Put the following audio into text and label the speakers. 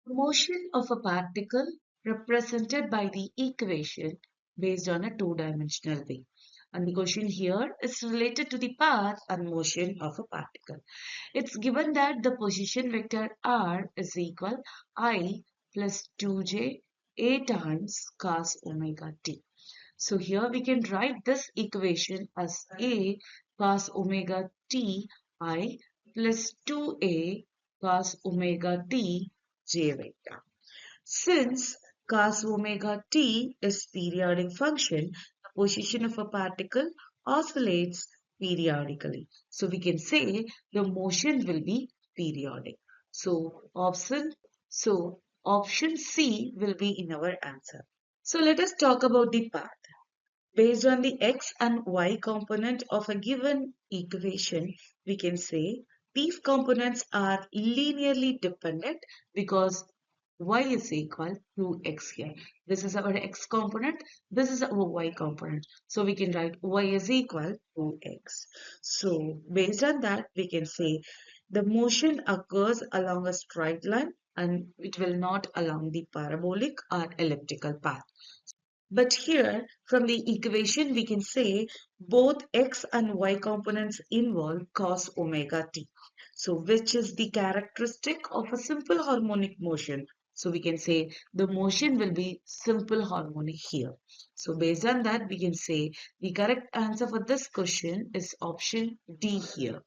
Speaker 1: Motion of a particle represented by the equation based on a two-dimensional way. And the question here is related to the path and motion of a particle. It's given that the position vector r is equal I plus 2j a times cos omega t. So here we can write this equation as a cos omega t I plus 2a cos omega t j vector. Since cos omega t is periodic function, the position of a particle oscillates periodically. So we can say the motion will be periodic. So option C will be in our answer. So let us talk about the path. Based on the x and y component of a given equation, we can say these components are linearly dependent because y is equal to x here. This is our x component, this is our y component. So we can write y is equal to x. So based on that, we can say the motion occurs along a straight line and it will not along the parabolic or elliptical path. But here, from the equation, we can say both x and y components involve cos omega t. So, which is the characteristic of a simple harmonic motion? So, we can say the motion will be simple harmonic here. So, based on that, we can say the correct answer for this question is option D here.